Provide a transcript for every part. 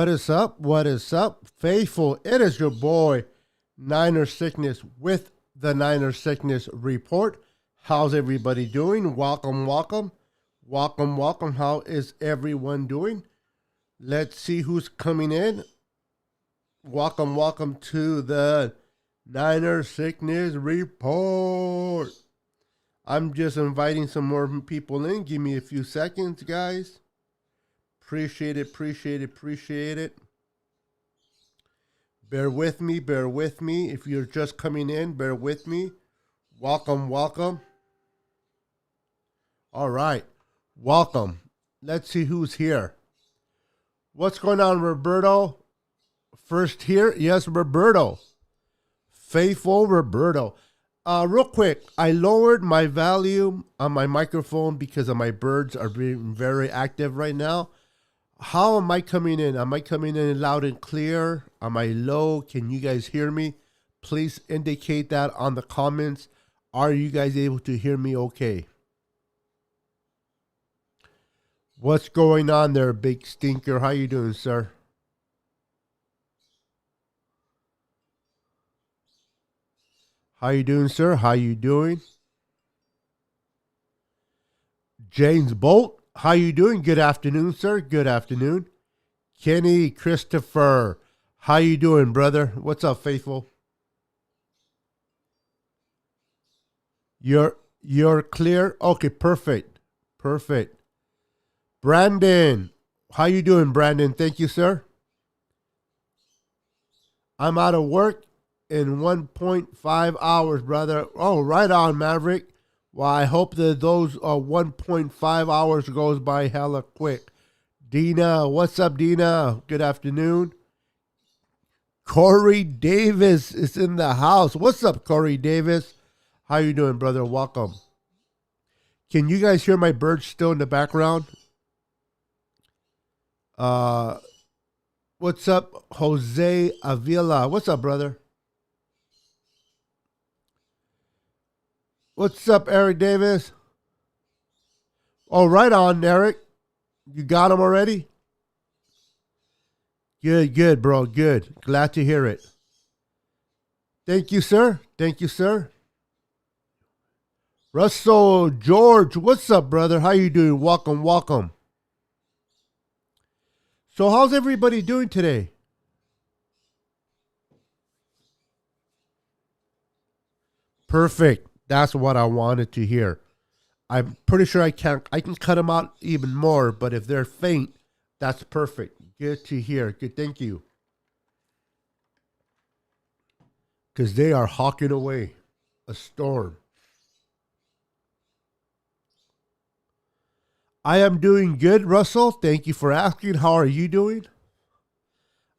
What is up? What is up? Faithful, it is your boy, Niner Sickness, with the Niner Sickness Report. How's everybody doing? Welcome, welcome. Welcome, welcome. How is everyone doing? Let's see who's coming in. Welcome, welcome to the Niner Sickness Report. I'm just inviting some more people in. Give me a few seconds, guys. Appreciate it, appreciate it, appreciate it. Bear with me, bear with me. If you're just coming in, bear with me. Welcome, welcome. All right, welcome. Let's see who's here. What's going on, Roberto? First here, yes, Roberto. Faithful Roberto. Real quick, I lowered my volume on my microphone because of my birds are being very active right now. How am I coming in? Am I coming in loud and clear? Am I low? Can you guys hear me? Please indicate that on the comments. Are you guys able to hear me okay? What's going on there, big stinker? How you doing, sir? How you doing, sir? How you doing? James Bolt, how you doing? Good afternoon, sir. Good afternoon. Kenny Christopher, how you doing, brother? What's up, faithful? You're clear? Okay, perfect. Perfect. Brandon, how you doing, Brandon? Thank you, sir. I'm out of work in 1.5 hours, brother. Oh, right on, Maverick. Well, I hope that those 1.5 hours goes by hella quick. Dina, what's up, Dina? Good afternoon. Corey Davis is in the house. What's up, Corey Davis? How you doing, brother? Welcome. Can you guys hear my birds still in the background? What's up, Jose Avila? What's up, brother? What's up, Eric Davis? Oh, right on, Eric. You got him already? Good, good, bro. Good. Glad to hear it. Thank you, sir. Thank you, sir. Russell George, what's up, brother? How you doing? Welcome, welcome. So how's everybody doing today? Perfect. That's what I wanted to hear. I'm pretty sure I can cut them out even more, but if they're faint, that's perfect. Good to hear. Good, thank you. Because they are hawking away a storm. I am doing good, Russell. Thank you for asking. How are you doing?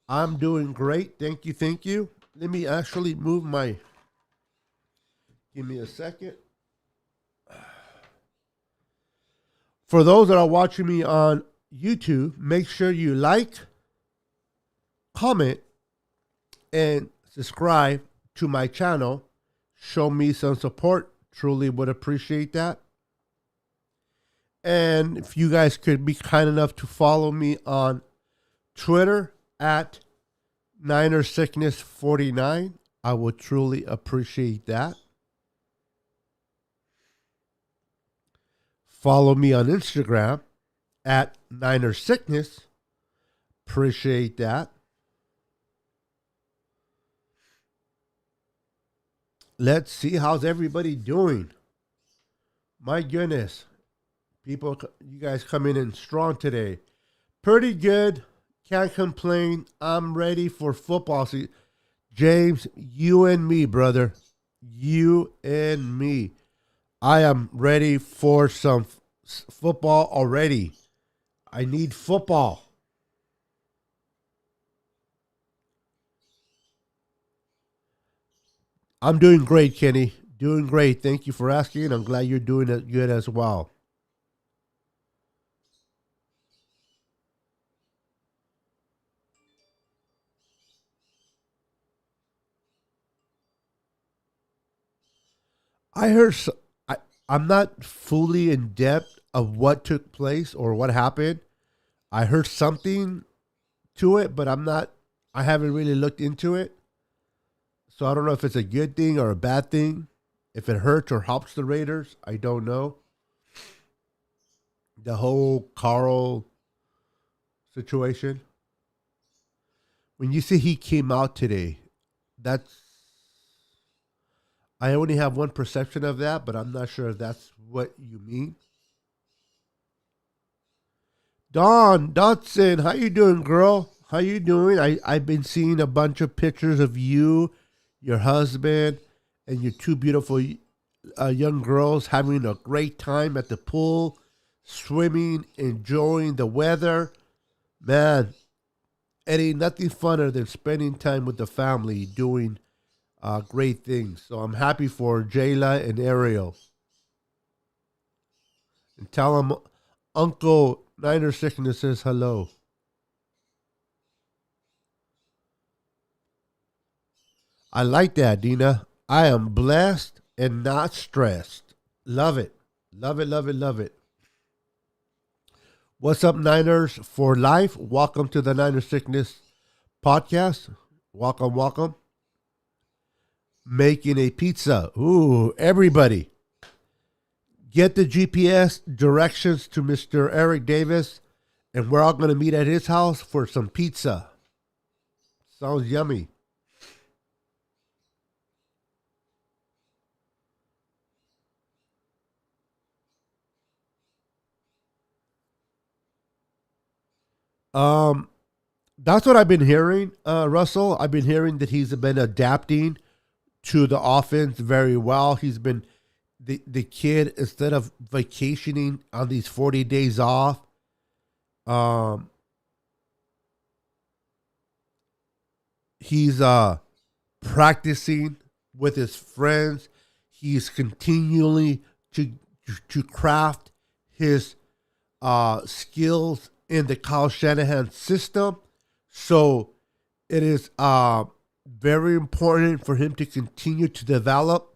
I'm doing great. Thank you. Thank you. Let me actually move my... Give me a second. For those that are watching me on YouTube, make sure you like, comment, and subscribe to my channel. Show me some support. Truly would appreciate that. And if you guys could be kind enough to follow me on Twitter at NinerSickness49, I would truly appreciate that. Follow me on Instagram at NinerSickness. Appreciate that. Let's see, how's everybody doing? My goodness. People, you guys coming in strong today. Pretty good. Can't complain. I'm ready for football season. James, you and me, brother. You and me. I am ready for some football already. I need football. I'm doing great, Kenny. Doing great. Thank you for asking. I'm glad you're doing it good as well. I heard I'm not fully in depth of what took place or what happened. I heard something to it, but I haven't really looked into it. So I don't know if it's a good thing or a bad thing. If it hurts or helps the Raiders, I don't know. The whole Carl situation. When you say he came out today, that's I only have one perception of that, but I'm not sure if that's what you mean. Dawn Dotson, how you doing, girl? How you doing? I've been seeing a bunch of pictures of you, your husband, and your two beautiful young girls having a great time at the pool, swimming, enjoying the weather. Man, it ain't nothing funner than spending time with the family doing great things. So I'm happy for Jayla and Ariel. And tell them Uncle Niner Sickness says hello. I like that, Dina. I am blessed and not stressed. Love it. Love it, love it, love it. What's up, Niners for life? Welcome to the Niner Sickness podcast. Welcome, welcome. Making a pizza. Ooh, everybody. Get the GPS directions to Mr. Eric Davis, and we're all going to meet at his house for some pizza. Sounds yummy. Um, that's what I've been hearing, Russell. I've been hearing that he's been adapting to the offense very well. He's been the kid, instead of vacationing on these 40 days off, um, he's practicing with his friends. He's continually to craft his skills in the Kyle Shanahan system. So it is very important for him to continue to develop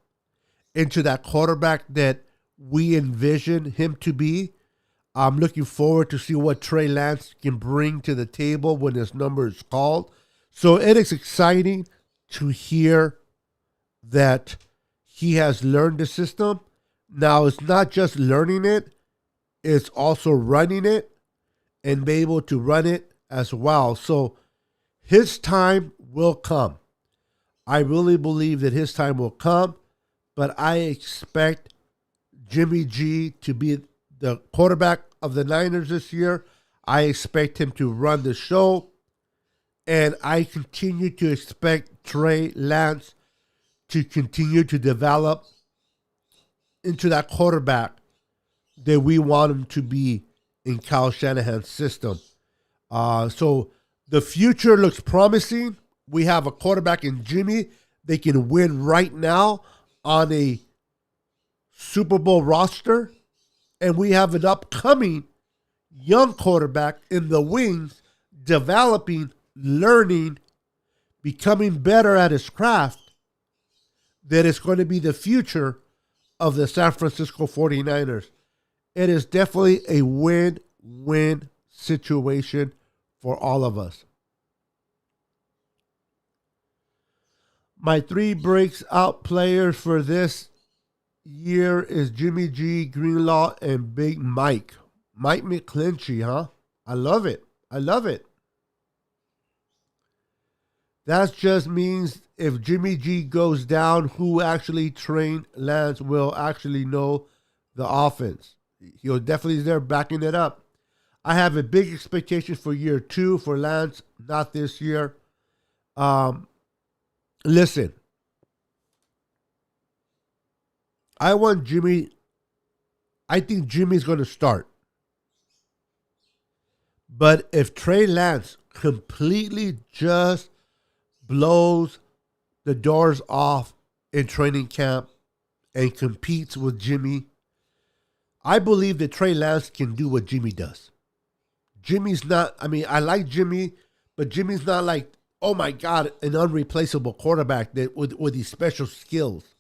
into that quarterback that we envision him to be. I'm looking forward to see what Trey Lance can bring to the table when his number is called. So it is exciting to hear that he has learned the system. Now, it's not just learning it, it's also running it and be able to run it as well. So his time will come. I really believe that his time will come, but I expect Jimmy G to be the quarterback of the Niners this year. I expect him to run the show, and I continue to expect Trey Lance to continue to develop into that quarterback that we want him to be in Kyle Shanahan's system. So the future looks promising. We have a quarterback in Jimmy. They can win right now on a Super Bowl roster. And we have an upcoming young quarterback in the wings, developing, learning, becoming better at his craft, that is going to be the future of the San Francisco 49ers. It is definitely a win-win situation for all of us. My three breaks out players for this year is Jimmy G, Greenlaw, and Big Mike. Mike McClinchy, huh? I love it. I love it. That just means if Jimmy G goes down, who actually trained Lance will actually know the offense. He'll definitely is there backing it up. I have a big expectation for year two for Lance, not this year. Listen, I want Jimmy. I think Jimmy's going to start. But if Trey Lance completely just blows the doors off in training camp and competes with Jimmy, I believe that Trey Lance can do what Jimmy does. Jimmy's not, I mean, I like Jimmy, but Jimmy's not like, oh my God, an unreplaceable quarterback that with these special skills.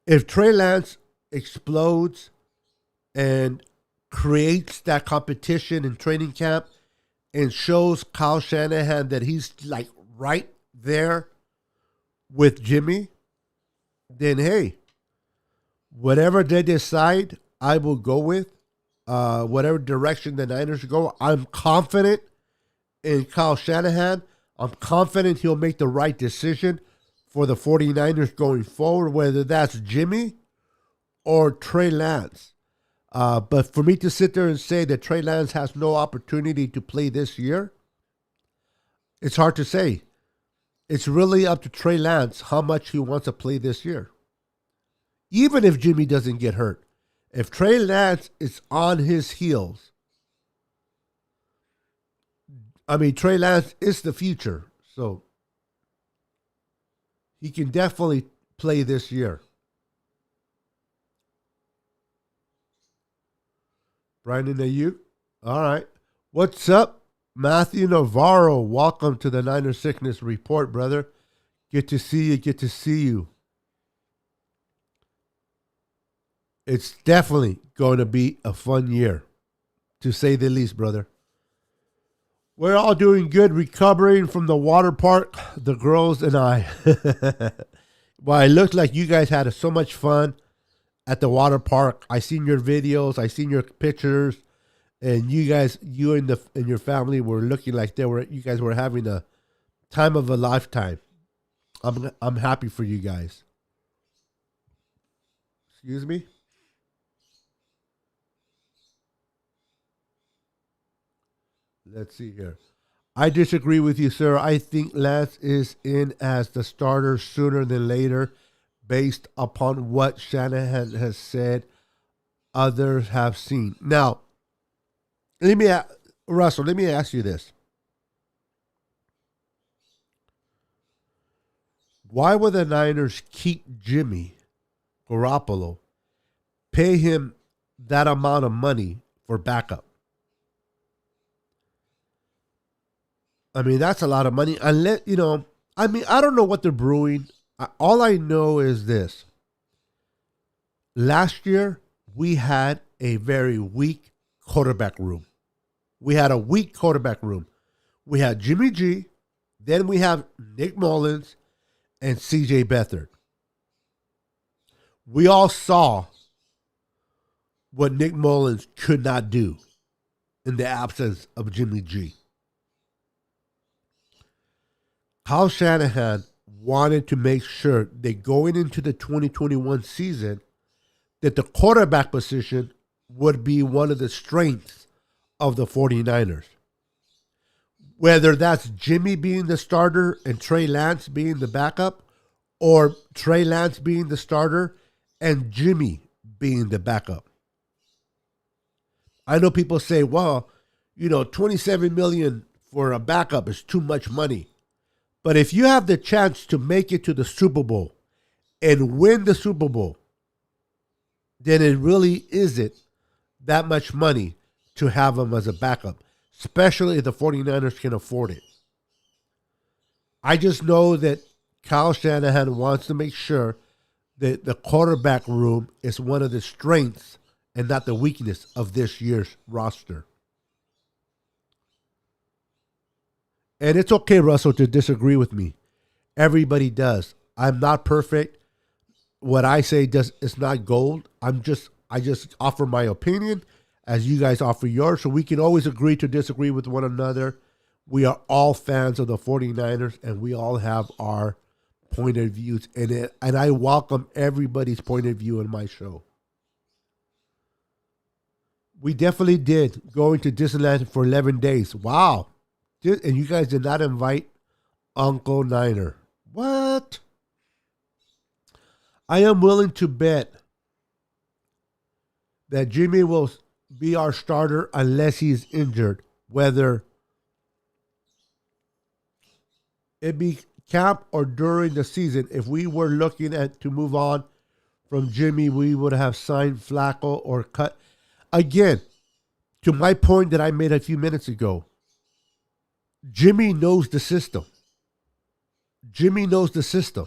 If Trey Lance explodes and creates that competition in training camp and shows Kyle Shanahan that he's like right there with Jimmy, then hey, whatever they decide, I will go with. Whatever direction the Niners go, I'm confident in Kyle Shanahan. I'm confident he'll make the right decision for the 49ers going forward, whether that's Jimmy or Trey Lance. But for me to sit there and say that Trey Lance has no opportunity to play this year, it's hard to say. It's really up to Trey Lance how much he wants to play this year. Even if Jimmy doesn't get hurt. If Trey Lance is on his heels, I mean, Trey Lance is the future. So he can definitely play this year. Brandon, are you? All right. What's up, Matthew Navarro? Welcome to the Niner Sickness Report, brother. Good to see you. Good to see you. It's definitely going to be a fun year, to say the least, brother. We're all doing good, recovering from the water park, the girls and I. Well, it looked like you guys had so much fun at the water park. I seen your videos, I seen your pictures, and you and your family were looking like you guys were having a time of a lifetime. I'm happy for you guys. Excuse me? Let's see here. I disagree with you, sir. I think Lance is in as the starter sooner than later, based upon what Shanahan has said others have seen. Now, Russell, let me ask you this. Why would the Niners keep Jimmy Garoppolo, pay him that amount of money for backup? I mean, that's a lot of money. Unless, I don't know what they're brewing. All I know is this. Last year, we had a very weak quarterback room. We had a weak quarterback room. We had Jimmy G, then we have Nick Mullins and CJ Beathard. We all saw what Nick Mullins could not do in the absence of Jimmy G. Kyle Shanahan wanted to make sure that going into the 2021 season, that the quarterback position would be one of the strengths of the 49ers. Whether that's Jimmy being the starter and Trey Lance being the backup, or Trey Lance being the starter and Jimmy being the backup. I know people say, well, $27 million for a backup is too much money. But if you have the chance to make it to the Super Bowl and win the Super Bowl, then it really isn't that much money to have him as a backup, especially if the 49ers can afford it. I just know that Kyle Shanahan wants to make sure that the quarterback room is one of the strengths and not the weakness of this year's roster. And it's okay, Russell, to disagree with me. Everybody does. I'm not perfect. What I say is not gold. I just offer my opinion as you guys offer yours. So we can always agree to disagree with one another. We are all fans of the 49ers, and we all have our point of views in it. And I welcome everybody's point of view in my show. We definitely did going to Disneyland for 11 days. Wow. And you guys did not invite Uncle Niner. What? I am willing to bet that Jimmy will be our starter unless he's injured. Whether it be camp or during the season. If we were looking at to move on from Jimmy, we would have signed Flacco or cut. Again, to my point that I made a few minutes ago, Jimmy knows the system. Jimmy knows the system.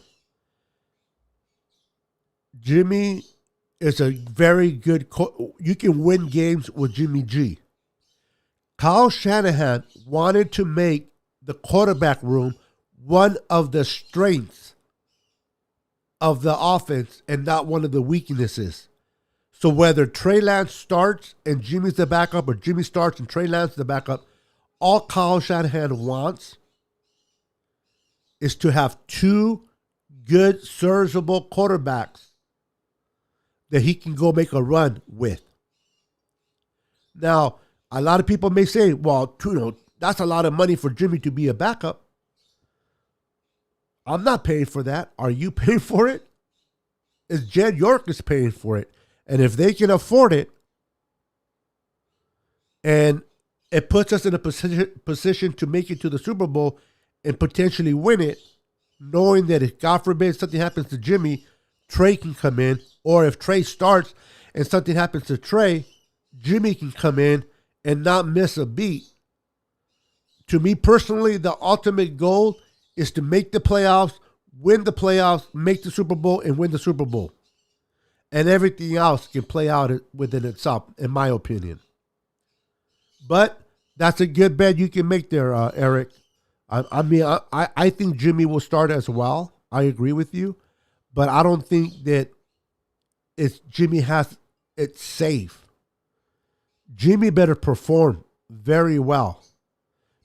Jimmy is a very good you can win games with Jimmy G. Kyle Shanahan wanted to make the quarterback room one of the strengths of the offense and not one of the weaknesses. So whether Trey Lance starts and Jimmy's the backup, or Jimmy starts and Trey Lance is the backup, all Kyle Shanahan wants is to have two good, serviceable quarterbacks that he can go make a run with. Now, a lot of people may say, well, that's a lot of money for Jimmy to be a backup. I'm not paying for that. Are you paying for it? Is Jed York is paying for it. And if they can afford it, and it puts us in a position to make it to the Super Bowl and potentially win it, knowing that if, God forbid, something happens to Jimmy, Trey can come in. Or if Trey starts and something happens to Trey, Jimmy can come in and not miss a beat. To me personally, the ultimate goal is to make the playoffs, win the playoffs, make the Super Bowl, and win the Super Bowl. And everything else can play out within itself, in my opinion. But that's a good bet you can make there, Eric. I think Jimmy will start as well. I agree with you. But I don't think that Jimmy has it safe. Jimmy better perform very well,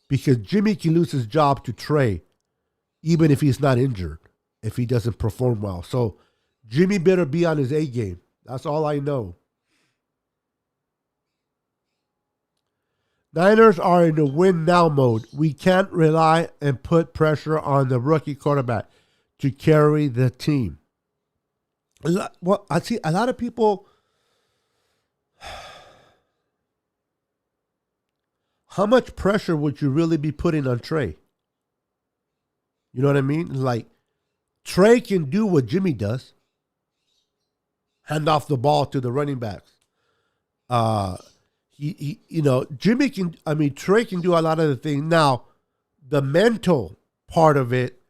because Jimmy can lose his job to Trey even if he's not injured, if he doesn't perform well. So Jimmy better be on his A game. That's all I know. Niners are in the win now mode. We can't rely and put pressure on the rookie quarterback to carry the team. Well, I see a lot of people. How much pressure would you really be putting on Trey? You know what I mean? Like, Trey can do what Jimmy does. Hand off the ball to the running backs. Trey can do a lot of the things. Now, the mental part of it,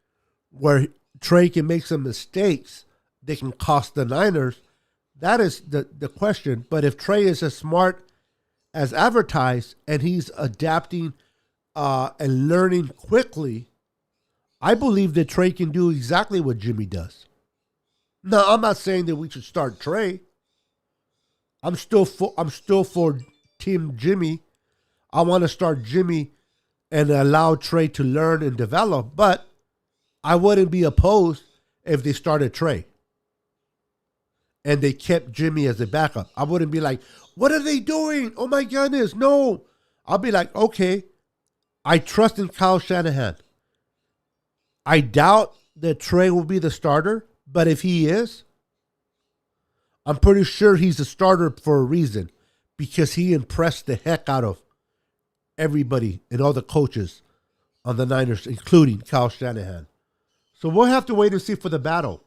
where Trey can make some mistakes that can cost the Niners, that is the question. But if Trey is as smart as advertised and he's adapting and learning quickly, I believe that Trey can do exactly what Jimmy does. Now, I'm not saying that we should start Trey. I'm still for Team Jimmy. I want to start Jimmy and allow Trey to learn and develop, but I wouldn't be opposed if they started Trey and they kept Jimmy as a backup. I wouldn't be like, what are they doing? Oh my goodness, no. I'll be like, okay, I trust in Kyle Shanahan. I doubt that Trey will be the starter, but if he is, I'm pretty sure he's a starter for a reason, because he impressed the heck out of everybody and all the coaches on the Niners, including Kyle Shanahan. So we'll have to wait and see for the battle.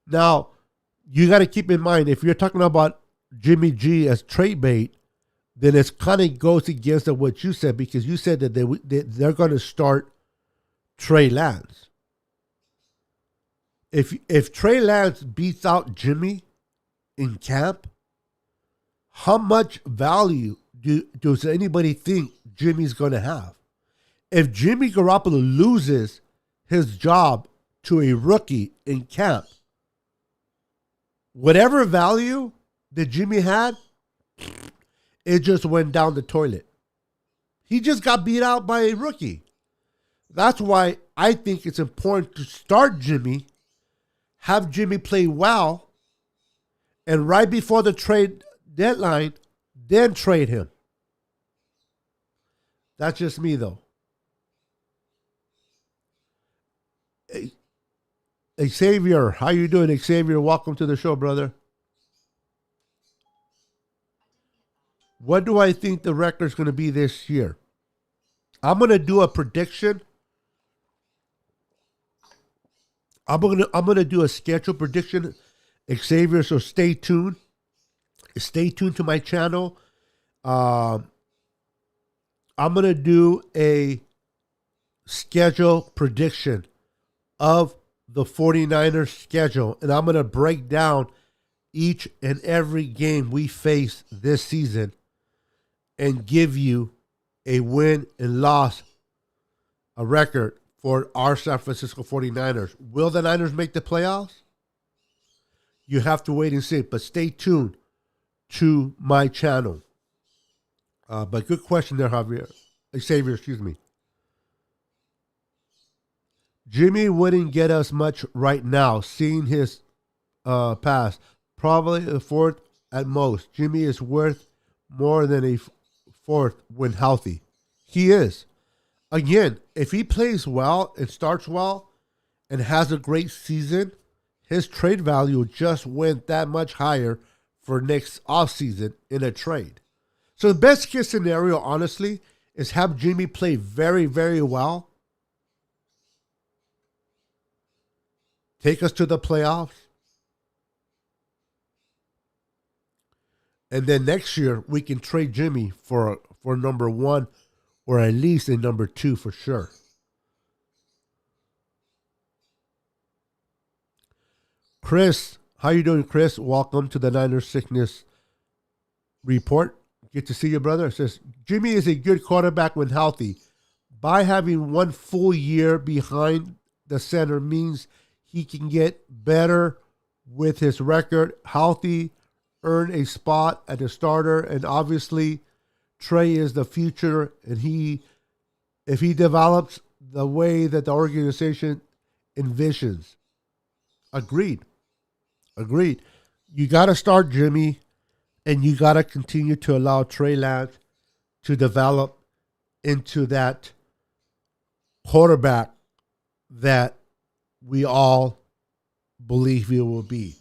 Now, you got to keep in mind, if you're talking about Jimmy G as trade bait, then it kind of goes against what you said, because you said that they're going to start Trey Lance. If Trey Lance beats out Jimmy in camp, how much value does anybody think Jimmy's going to have? If Jimmy Garoppolo loses his job to a rookie in camp, whatever value that Jimmy had, it just went down the toilet. He just got beat out by a rookie. That's why I think it's important to start Jimmy, have Jimmy play well, and right before the trade deadline, then trade him. That's just me, though. Hey, Xavier, how you doing, Xavier? Welcome to the show, brother. What do I think the record's going to be this year? I'm going to do a prediction. I'm gonna do a schedule prediction, Xavier. So stay tuned. Stay tuned to my channel. I'm gonna do a schedule prediction of the 49ers schedule, and I'm going to break down each and every game we face this season and give you a win and loss, a record for our San Francisco 49ers. Will the Niners make the playoffs? You have to wait and see, but stay tuned to my channel. But good question there, Javier. Xavier, excuse me. Jimmy wouldn't get us much right now, seeing his pass. Probably a fourth at most. Jimmy is worth more than a fourth when healthy. He is. Again, if he plays well and starts well and has a great season, his trade value just went that much higher for next offseason in a trade. So the best case scenario, honestly, is have Jimmy play very, very well. Take us to the playoffs. And then next year, we can trade Jimmy for number one or at least a number two for sure. Chris, how you doing, Chris? Welcome to the Niners Sickness Report. Good to see you, brother. It says, Jimmy is a good quarterback when healthy. By having one full year behind the center means he can get better with his record, healthy, earn a spot at the starter, and obviously Trey is the future, and if he develops the way that the organization envisions. Agreed. You got to start Jimmy, and you got to continue to allow Trey Lance to develop into that quarterback that we all believe he will be.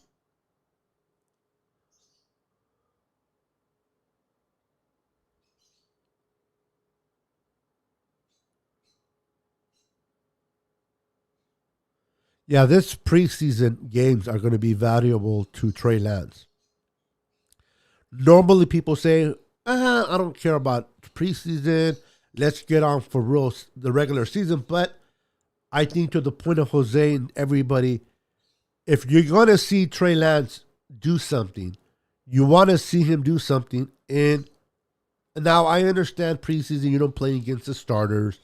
Yeah, this preseason games are going to be valuable to Trey Lance. Normally, people say, I don't care about preseason. Let's get on for the regular season. But I think to the point of Jose and everybody, if you're going to see Trey Lance do something, you want to see him do something. And now I understand preseason, you don't play against the starters.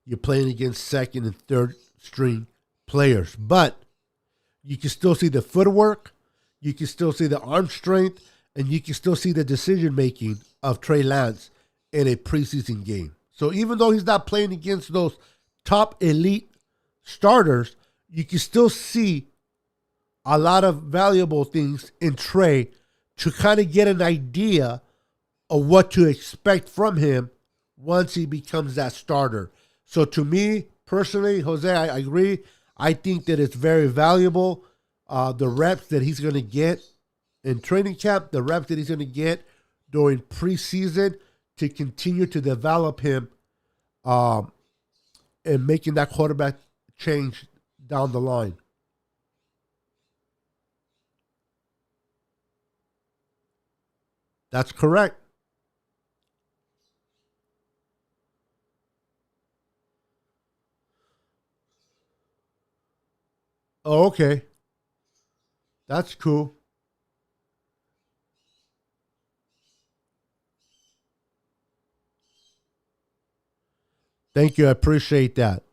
You're playing against second and third string players, but you can still see the footwork, you can still see the arm strength, and you can still see the decision making of Trey Lance in a preseason game. So even though he's not playing against those top elite starters, you can still see a lot of valuable things in Trey to kind of get an idea of what to expect from him once he becomes that starter. So to me personally, Jose, I agree. I think that it's very valuable. The reps that he's going to get in training camp, the reps that he's going to get during preseason to continue to develop him and making that quarterback change down the line. That's correct. Oh, okay. That's cool. Thank you. I appreciate that.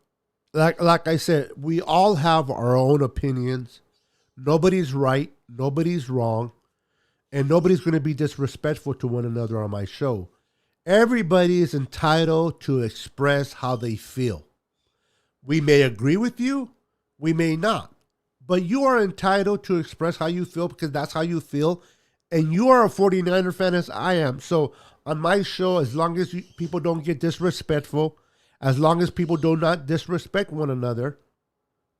Like I said, we all have our own opinions. Nobody's right, nobody's wrong, and nobody's going to be disrespectful to one another on my show. Everybody is entitled to express how they feel. We may agree with you, we may not. But you are entitled to express how you feel because that's how you feel. And you are a 49er fan as I am. So on my show, as long as people don't get disrespectful, as long as people do not disrespect one another,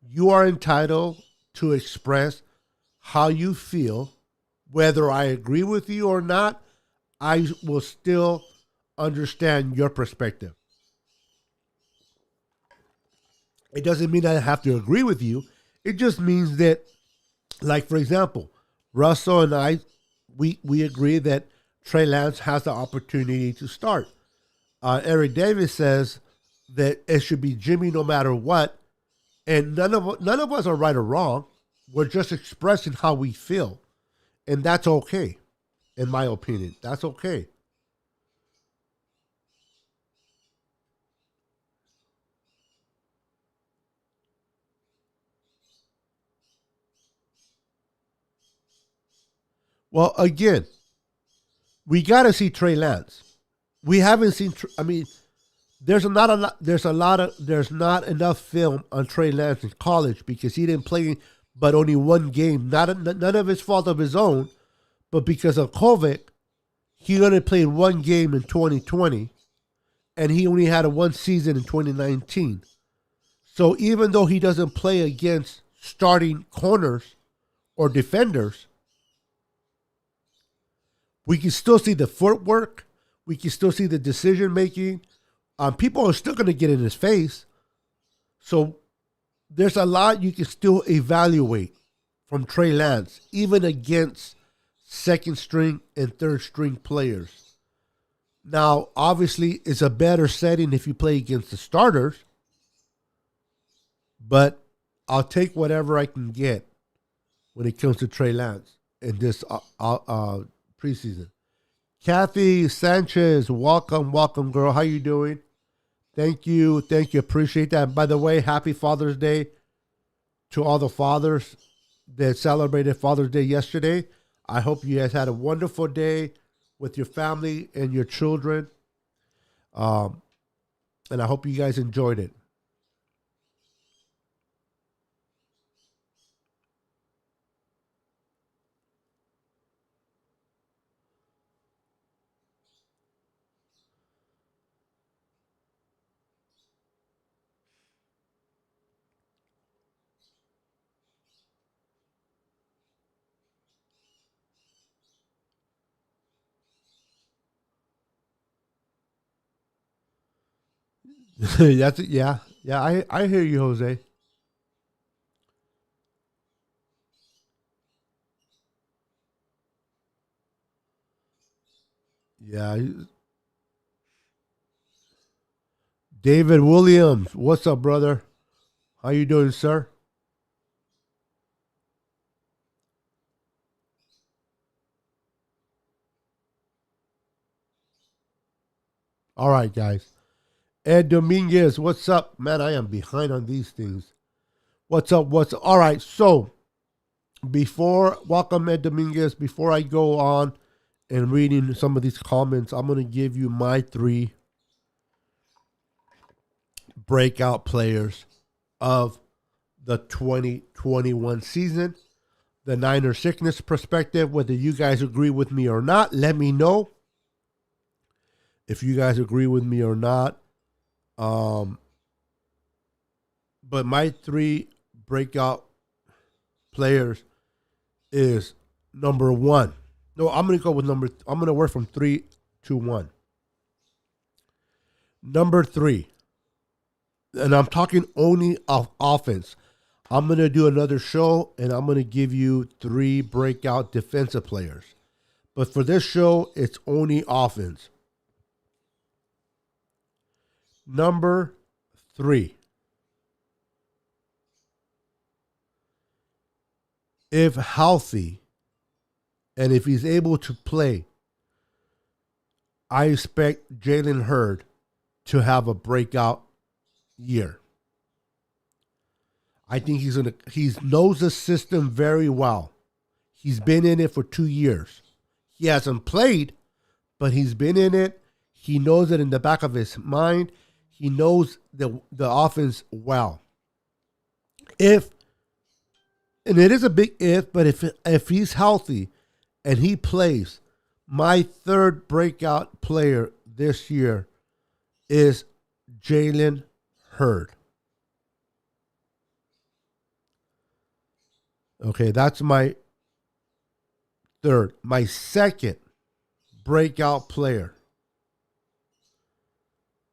you are entitled to express how you feel. Whether I agree with you or not, I will still understand your perspective. It doesn't mean I have to agree with you. It just means that, like, for example, Russell and I, we agree that Trey Lance has the opportunity to start. Eric Davis says that it should be Jimmy no matter what. And none of us are right or wrong. We're just expressing how we feel, and that's okay. In my opinion, that's okay. Well, again, we got to see Trey Lance. We haven't seen. I mean, there's not enough film on Trey Lance in college because he didn't play but only one game. None of his fault of his own, but because of COVID, he only played one game in 2020, and he only had a one season in 2019. So even though he doesn't play against starting corners or defenders, we can still see the footwork. We can still see the decision making. People are still going to get in his face. So there's a lot you can still evaluate from Trey Lance, even against second string and third string players. Now, obviously, it's a better setting if you play against the starters, but I'll take whatever I can get when it comes to Trey Lance in this preseason. Kathy Sanchez, welcome, girl. How you doing? Thank you, appreciate that. And by the way, happy Father's Day to all the fathers that celebrated Father's Day yesterday. I hope you guys had a wonderful day with your family and your children, and I hope you guys enjoyed it. That's it. Yeah, yeah. I hear you, Jose. Yeah, David Williams, what's up, brother? How you doing, sir? All right, guys. Ed Dominguez, what's up, man? I am behind on these things. What's up? What's up? All right? So before welcome Ed Dominguez. Before I go on and reading some of these comments, I'm gonna give you my three breakout players of the 2021 season. The Niner sickness perspective, whether you guys agree with me or not, let me know if you guys agree with me or not. Um, but my three breakout players is number one. No, I'm gonna go with number. I'm gonna work from three to one. Number three, and I'm talking only of offense. I'm gonna do another show, and I'm gonna give you three breakout defensive players. But for this show, it's only offense. Number three, if healthy and if he's able to play, I expect Jalen Hurd to have a breakout year. I think he knows the system very well. He's been in it for 2 years. He hasn't played, but he's been in it. He knows it in the back of his mind. He knows the offense well. And it is a big if, but if he's healthy and he plays, my third breakout player this year is Jalen Hurd. Okay, that's my third. My second breakout player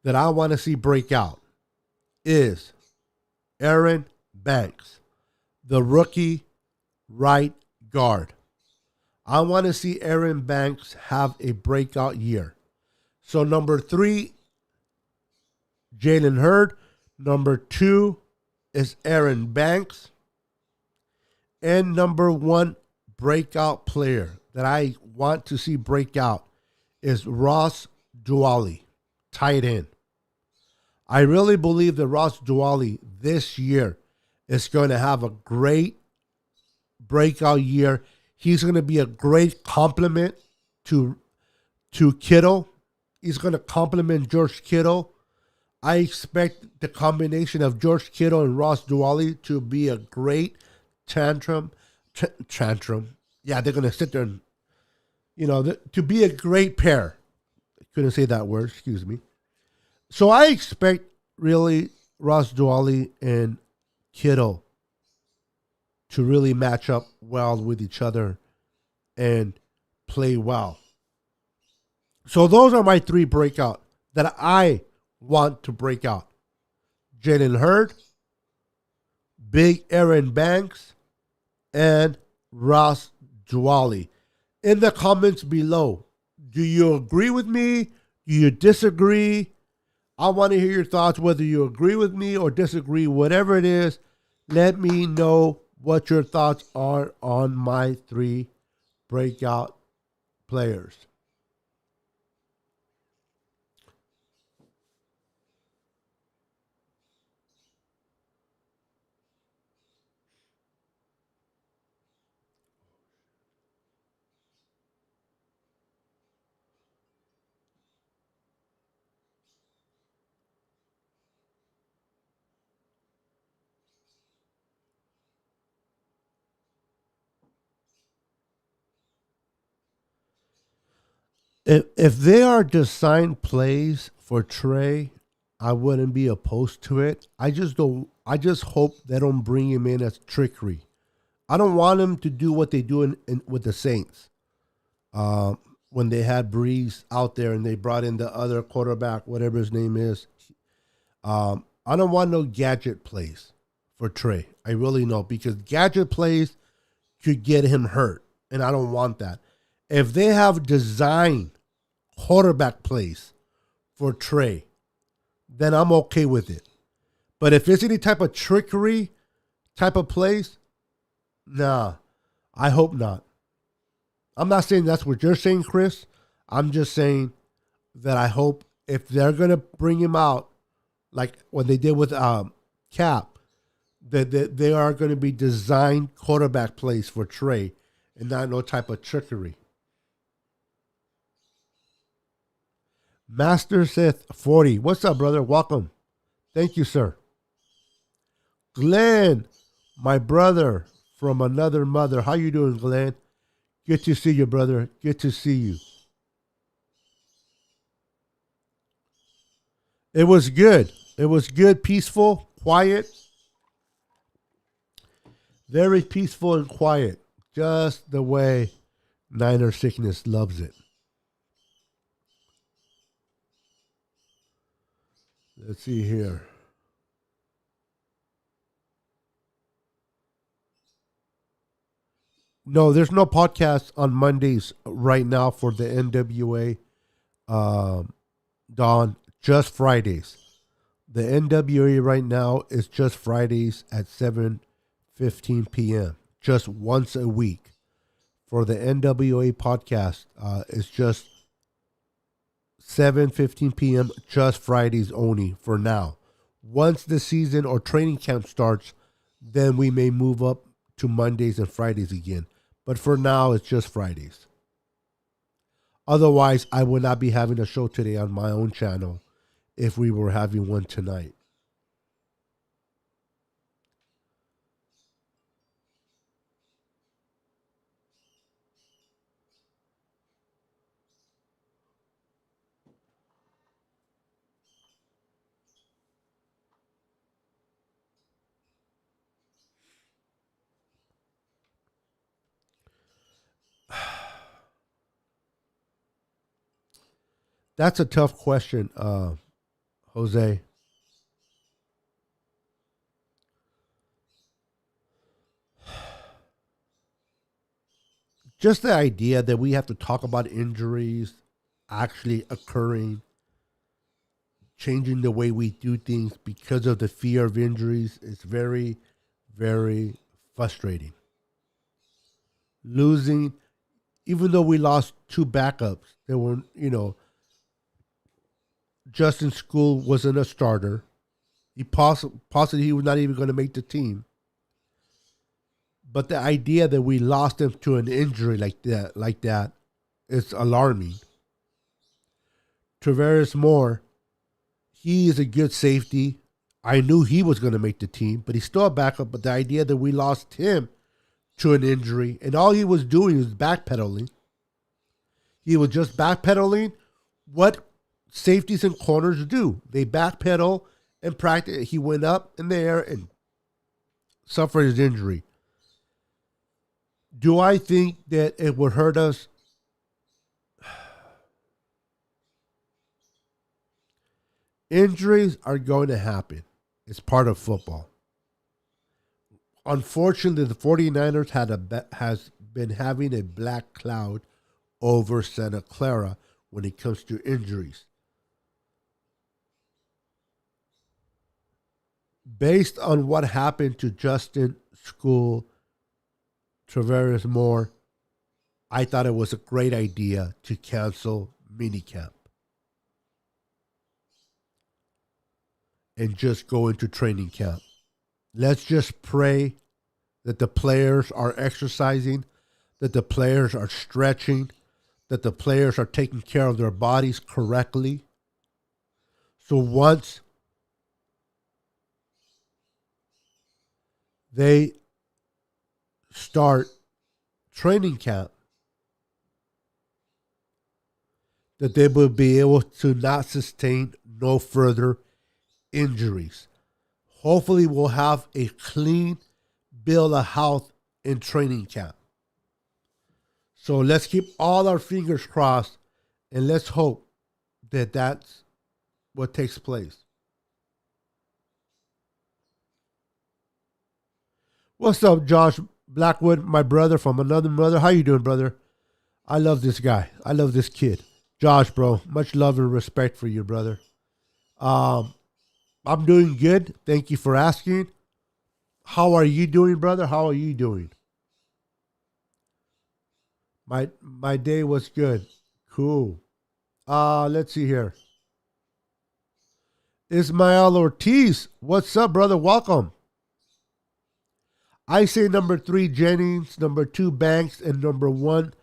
that I want to see break out is Aaron Banks, the rookie right guard. I want to see Aaron Banks have a breakout year. So number three, Jalen Hurd. Number two, is Aaron Banks. And number one breakout player that I want to see break out is Ross Duali, tight end. I really believe that Ross Duali this year is going to have a great breakout year. He's going to be a great complement to Kittle. He's going to complement George Kittle. I expect the combination of George Kittle and Ross Duali to be a great tantrum. Yeah, they're going to sit there and, to be a great pair. I couldn't say that word, excuse me. So I expect really Ross Duali and Kittle to really match up well with each other and play well. So those are my three breakout that I want to break out. Jalen Hurd, Big Aaron Banks, and Ross Duali. In the comments below, do you agree with me? Do you disagree? I want to hear your thoughts, whether you agree with me or disagree, whatever it is. Let me know what your thoughts are on my three breakout players. If they are designed plays for Trey, I wouldn't be opposed to it. I just don't. I just hope they don't bring him in as trickery. I don't want him to do what they do with the Saints. When they had Breeze out there and they brought in the other quarterback, whatever his name is. I don't want no gadget plays for Trey. I really don't, because gadget plays could get him hurt, and I don't want that. If they have design quarterback plays for Trey, then I'm okay with it. But if it's any type of trickery type of plays, nah, I hope not. I'm not saying that's what you're saying, Chris. I'm just saying that I hope if they're going to bring him out, like what they did with Cap, that they are going to be designed quarterback plays for Trey and not no type of trickery. Master Sith 40. What's up, brother? Welcome. Thank you, sir. Glenn, my brother from another mother. How you doing, Glenn? Good to see you, brother. Good to see you. It was good. It was good, peaceful, quiet. Very peaceful and quiet. Just the way Niner Sickness loves it. Let's see here. No, there's no podcast on Mondays right now for the NWA. Dawn, just Fridays. The NWA right now is just Fridays at 7:15 p.m. Just once a week. For the NWA podcast, it's just 7:15 p.m. just Fridays only for now. Once the season or training camp starts, then we may move up to Mondays and Fridays again. But for now, it's just Fridays. Otherwise, I would not be having a show today on my own channel if we were having one tonight. That's a tough question, Jose. Just the idea that we have to talk about injuries actually occurring changing the way we do things because of the fear of injuries is very, very frustrating. Losing, even though we lost two backups, there were, Justin School wasn't a starter. He possibly he was not even going to make the team. But the idea that we lost him to an injury like that, is alarming. Travaris Moore, he is a good safety. I knew he was going to make the team, but he's still a backup. But the idea that we lost him to an injury, and all he was doing was backpedaling. He was just backpedaling what safeties and corners do. They backpedal and practice. He went up in the air and suffered his injury. Do I think that it would hurt us? Injuries are going to happen. It's part of football. Unfortunately, the 49ers has been having a black cloud over Santa Clara when it comes to injuries. Based on what happened to Justin School, Travaris Moore, I thought it was a great idea to cancel minicamp and just go into training camp. Let's just pray that the players are exercising, that the players are stretching, that the players are taking care of their bodies correctly. So once they start training camp, that they will be able to not sustain no further injuries. Hopefully, we'll have a clean bill of health in training camp. So let's keep all our fingers crossed and let's hope that that's what takes place. What's up, Josh Blackwood, my brother from another mother? How you doing, brother? I love this guy. I love this kid. Josh, bro, much love and respect for you, brother. I'm doing good. Thank you for asking. How are you doing, brother? How are you doing? My day was good. Cool. Let's see here. Ismael Ortiz. What's up, brother? Welcome. I say number 3, Jennings, number 2, Banks, and number 1,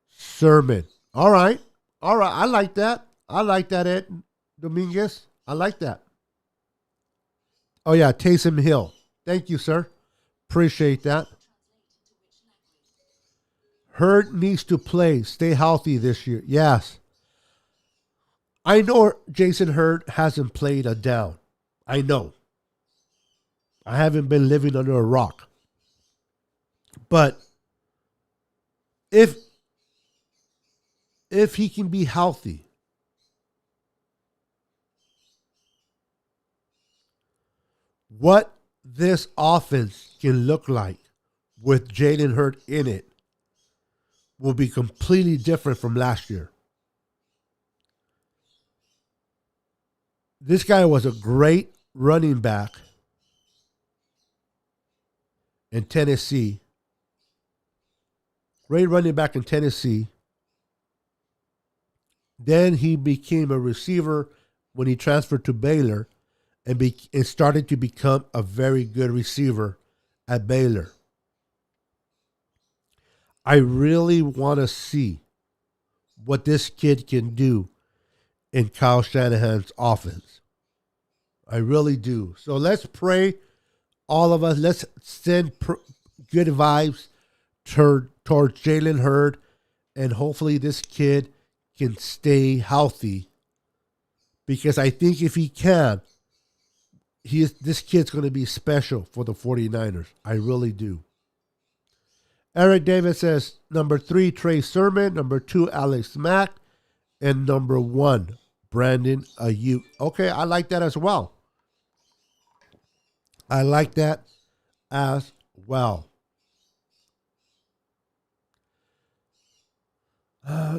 Sermon. All right. All right. I like that. I like that, Ed Dominguez. I like that. Oh, yeah. Taysom Hill. Thank you, sir. Appreciate that. Hurd needs to play. Stay healthy this year. Yes. I know Jason Hurd hasn't played a down. I know. I haven't been living under a rock. But if he can be healthy, what this offense can look like with Jalen Hurd in it will be completely different from last year. This guy was a great running back in Tennessee. Great running back in Tennessee. Then he became a receiver when he transferred to Baylor and started to become a very good receiver at Baylor. I really want to see what this kid can do in Kyle Shanahan's offense. I really do. So let's pray, all of us. Let's send good vibes towards Jalen Hurd, and hopefully this kid can stay healthy. Because I think if he can, this kid's going to be special for the 49ers. I really do. Eric Davis says, number 3, Trey Sermon. Number 2, Alex Mack. And number 1, Brandon Ayuk. Okay, I like that as well. I like that as well.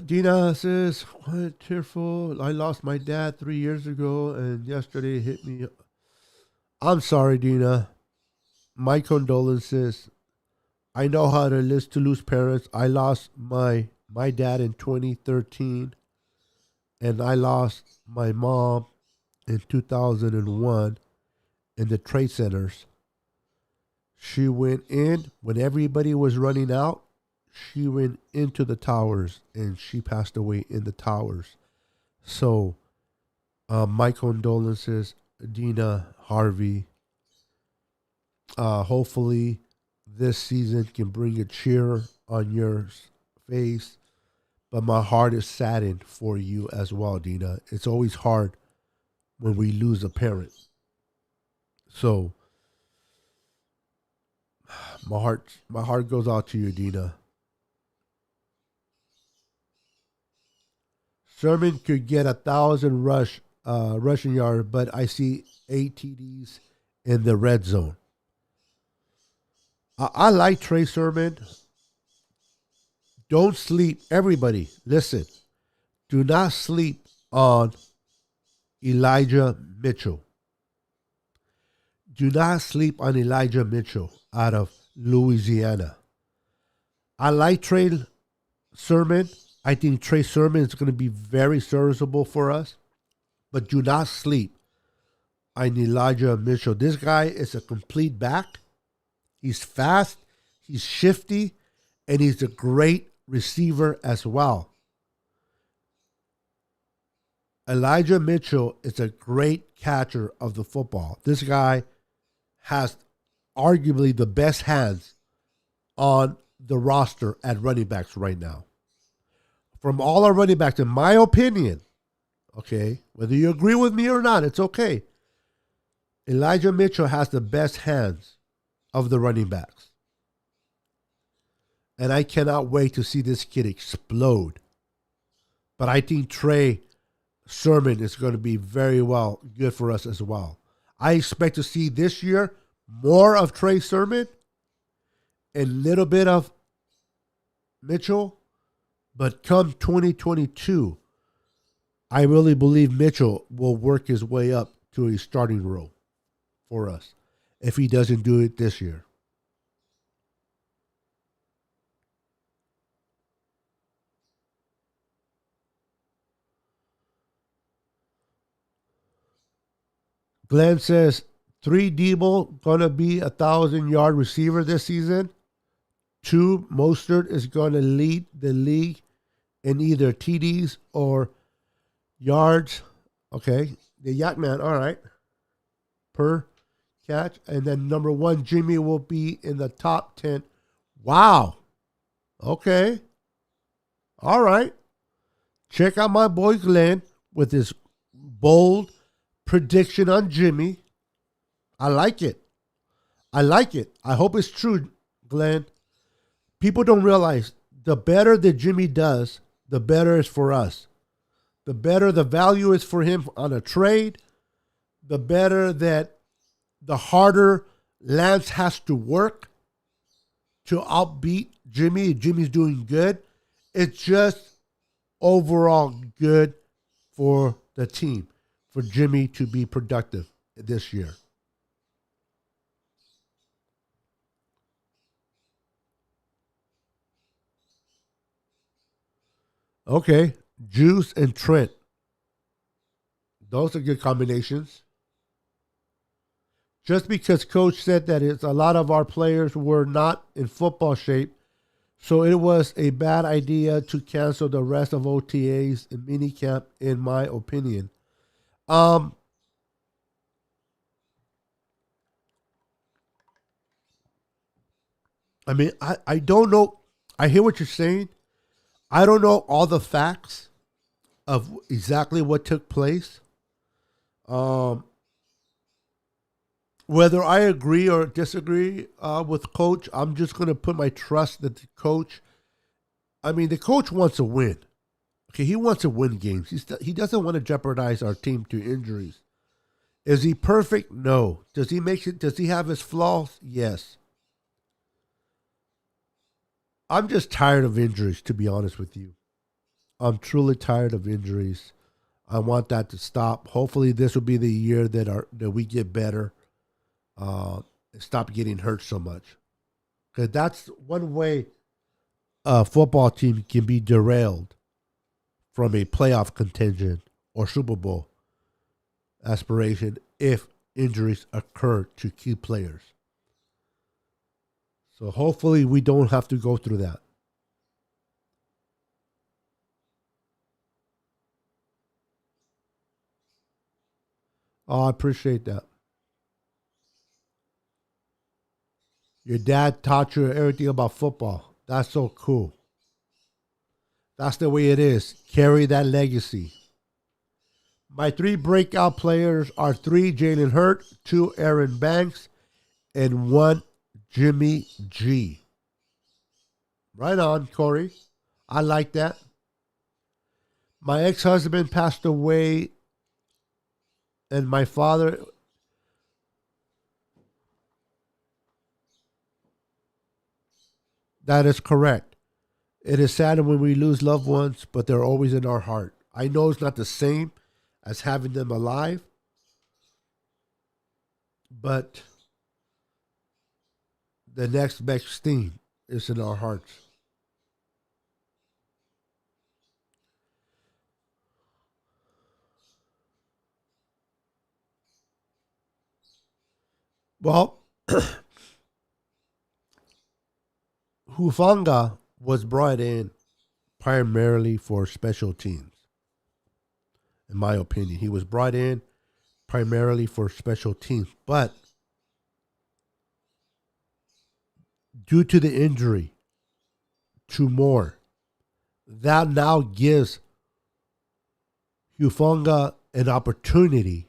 Dina says, "Quite tearful. I lost my dad 3 years ago, and yesterday hit me." I'm sorry, Dina. My condolences. I know how it is to lose parents. I lost my dad in 2013, and I lost my mom in 2001 in the trade centers. She went in when everybody was running out. She went into the towers and she passed away in the towers. So, my condolences, Dina Harvey. Hopefully, this season can bring a cheer on your face. But my heart is saddened for you as well, Dina. It's always hard when we lose a parent. So, my heart goes out to you, Dina. Sermon could get 1,000 rushing yards, but I see 8 TDs in the red zone. I like Trey Sermon. Don't sleep, everybody. Listen, do not sleep on Elijah Mitchell. Do not sleep on Elijah Mitchell out of Louisiana. I like Trey Sermon. I think Trey Sermon is going to be very serviceable for us. But do not sleep on Elijah Mitchell. This guy is a complete back. He's fast, he's shifty, and he's a great receiver as well. Elijah Mitchell is a great catcher of the football. This guy has arguably the best hands on the roster at running backs right now. From all our running backs, in my opinion, okay, whether you agree with me or not, it's okay. Elijah Mitchell has the best hands of the running backs. And I cannot wait to see this kid explode. But I think Trey Sermon is going to be very well good for us as well. I expect to see this year more of Trey Sermon and a little bit of Mitchell. But come 2022, I really believe Mitchell will work his way up to a starting role for us if he doesn't do it this year. Glenn says, 3 Debo gonna be 1,000-yard receiver this season. 2 Mostert is gonna lead the league in either TDs or yards. Okay, the Yak Man, all right, per catch. And then number 1, Jimmy will be in the top 10. Wow. Okay. All right. Check out my boy Glenn with his bold prediction on Jimmy. I like it. I like it. I hope it's true, Glenn. People don't realize the better that Jimmy does, the better it's for us. The better the value is for him on a trade, the better that the harder Lance has to work to outbeat Jimmy. Jimmy's doing good. It's just overall good for the team, for Jimmy to be productive this year. Okay, Juice and Trent. Those are good combinations. Just because coach said that it's a lot of our players were not in football shape, so it was a bad idea to cancel the rest of OTAs and minicamp, in my opinion. Um, I mean, I don't know. I hear what you're saying. I don't know all the facts of exactly what took place. Um, Whether I agree or disagree with coach, I'm just going to put my trust that the coach. I mean, the coach wants to win. Okay, he wants to win games. He doesn't want to jeopardize our team to injuries. Is he perfect? No. Does he make it? Does he have his flaws? Yes. I'm just tired of injuries, to be honest with you. I'm truly tired of injuries. I want that to stop. Hopefully, this will be the year that we get better, and stop getting hurt so much. Because that's one way a football team can be derailed from a playoff contention or Super Bowl aspiration if injuries occur to key players. So hopefully we don't have to go through that. Oh, I appreciate that. Your dad taught you everything about football. That's so cool. That's the way it is. Carry that legacy. My three breakout players are three Jalen Hurt, two Aaron Banks, and one Jimmy G. Right on, Corey. I like that. My ex husband passed away, and my father. That is correct. It is sad when we lose loved ones, but they're always in our heart. I know it's not the same as having them alive, but the next best thing is in our hearts. Well, Hufanga was brought in primarily for special teams, in my opinion. He was brought in primarily for special teams, but due to the injury to Moore, that now gives Hufanga an opportunity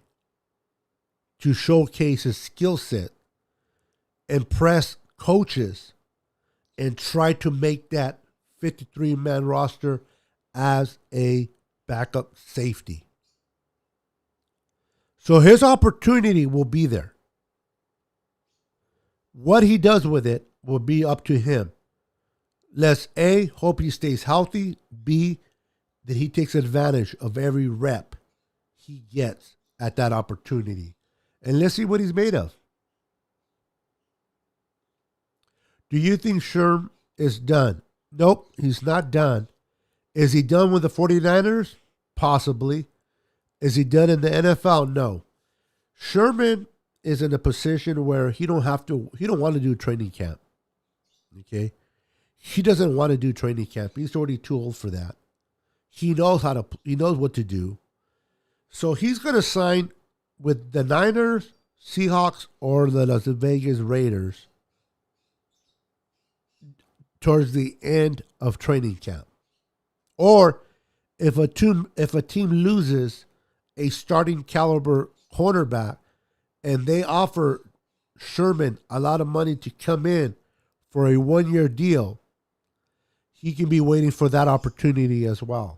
to showcase his skill set, impress coaches, and try to make that 53-man roster as a backup safety. So his opportunity will be there. What he does with it will be up to him. Let's A, hope he stays healthy. B, that he takes advantage of every rep he gets at that opportunity. And let's see what he's made of. Do you think Sherm is done? Nope, he's not done. Is he done with the 49ers? Possibly. Is he done in the NFL? No. Sherman is in a position where he don't want to do training camp. Okay? He doesn't want to do training camp. He's already too old for that. He knows what to do. So he's going to sign with the Niners, Seahawks, or the Las Vegas Raiders towards the end of training camp. Or if a team loses a starting caliber cornerback and they offer Sherman a lot of money to come in for a 1-year deal, he can be waiting for that opportunity as well.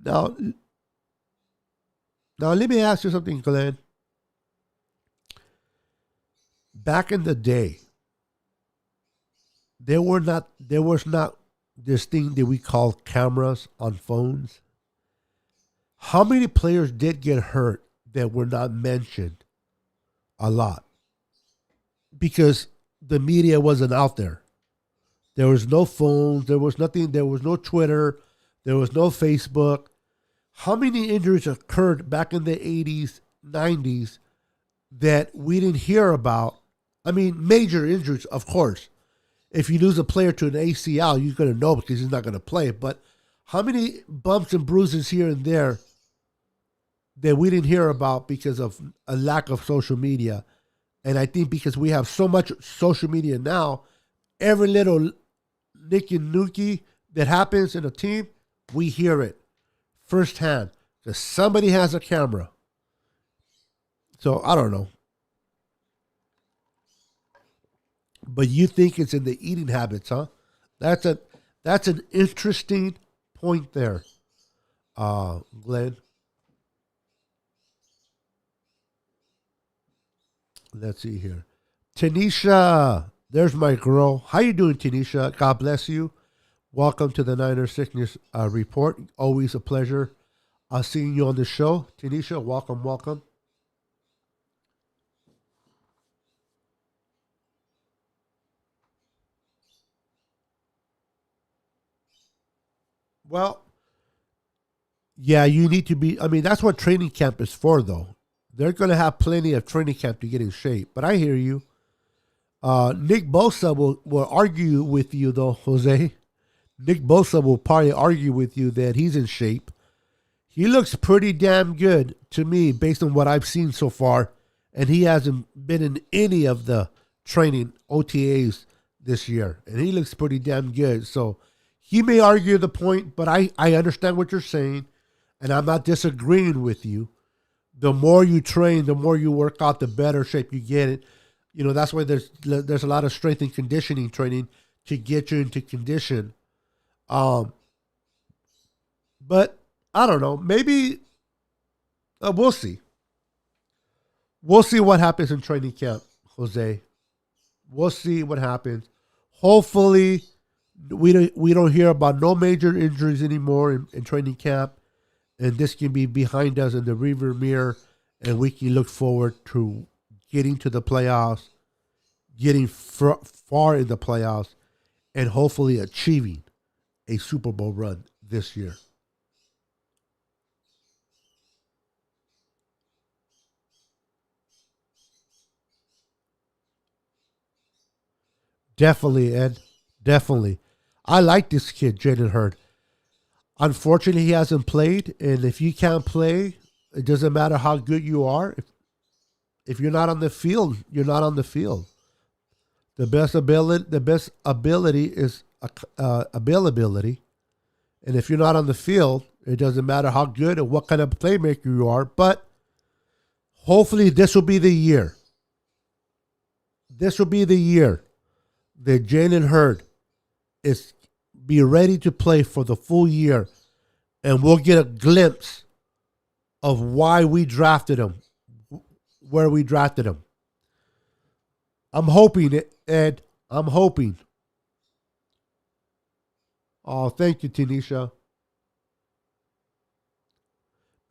Now, now let me ask you something, Glenn. Back in the day, there was not this thing that we call cameras on phones. How many players did get hurt that were not mentioned? A lot. Because the media wasn't out there. There was no phones, there was nothing, there was no Twitter, there was no Facebook. How many injuries occurred back in the 80s, 90s that we didn't hear about? I mean, major injuries, of course. If you lose a player to an ACL, you're going to know because he's not going to play. But how many bumps and bruises here and there that we didn't hear about because of a lack of social media? And I think because we have so much social media now, every little nicky nookie that happens in a team, We hear it firsthand because somebody has a camera. So I don't know. But you think it's in the eating habits, huh? That's a that's an interesting point there, Glenn. Let's see here. Tanisha, there's my girl. How you doing, Tanisha? God bless you. Welcome to the Niner Sickness Report. Always a pleasure seeing you on the show. Tanisha, welcome, welcome. Well, yeah, you need to be. I mean, that's what training camp is for, though. They're going to have plenty of training camp to get in shape. But I hear you. Nick Bosa will argue with you, though, Jose. Nick Bosa will probably argue with you that he's in shape. He looks pretty damn good to me based on what I've seen so far. And he hasn't been in any of the training OTAs this year. And he looks pretty damn good. So he may argue the point, but I understand what you're saying. And I'm not disagreeing with you. The more you train, the more you work out, the better shape you get it. You know, that's why there's a lot of strength and conditioning training to get you into condition. Um, but I don't know. Maybe we'll see. We'll see what happens in training camp, Jose. We'll see what happens. Hopefully, we don't hear about no major injuries anymore in training camp, and this can be behind us in the rearview mirror, and we can look forward to getting to the playoffs, getting far in the playoffs, and hopefully achieving a Super Bowl run this year. Definitely, Ed. Definitely. I like this kid, Jalen Hurd. Unfortunately, he hasn't played, and if you can't play, it doesn't matter how good you are. If you're not on the field, you're not on the field. The best ability is availability, and if you're not on the field, it doesn't matter how good and what kind of playmaker you are. But hopefully, this will be the year. This will be the year that Jalen Hurd is be ready to play for the full year, and we'll get a glimpse of why we drafted him, where we drafted him. I'm hoping it, Ed. I'm hoping. Oh, thank you, Tanisha.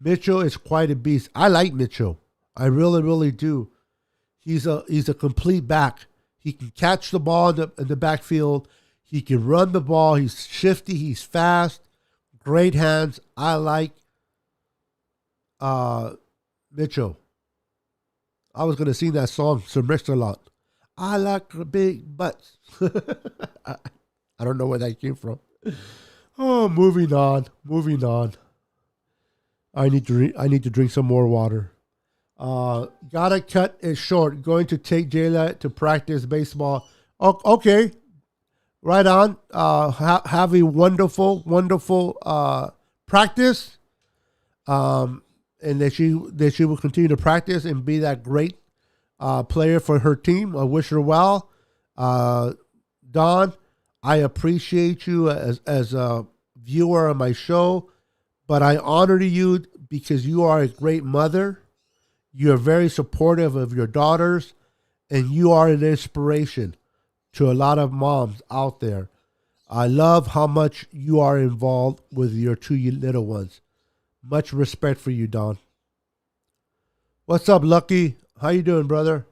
Mitchell is quite a beast. I like Mitchell. I really, really do. He's a complete back. He can catch the ball in the backfield. He can run the ball. He's shifty. He's fast. Great hands. I like uh, Mitchell. I was gonna sing that song, Sir Mix-a-Lot. I like big butts. I don't know where that came from. Oh, moving on. Moving on. I need to drink some more water. Gotta cut it short. Going to take Jayla to practice baseball. Oh, okay, right on. Have a wonderful, wonderful practice. And that she will continue to practice and be that great player for her team. I wish her well. Don, I appreciate you as a viewer on my show, but I honor you because you are a great mother. You are very supportive of your daughters, and you are an inspiration to a lot of moms out there. I love how much you are involved with your two little ones. Much respect for you, Don. What's up, Lucky? How you doing, brother?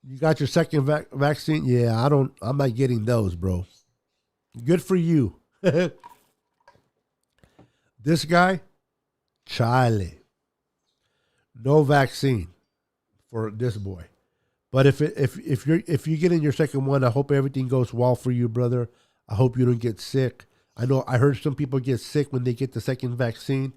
You got your second vaccine? Yeah, I'm not getting those, bro. Good for you. This guy, Charlie, no vaccine for this boy. But if you get in your second one, I hope everything goes well for you, brother. I hope you don't get sick. I heard some people get sick when they get the second vaccine.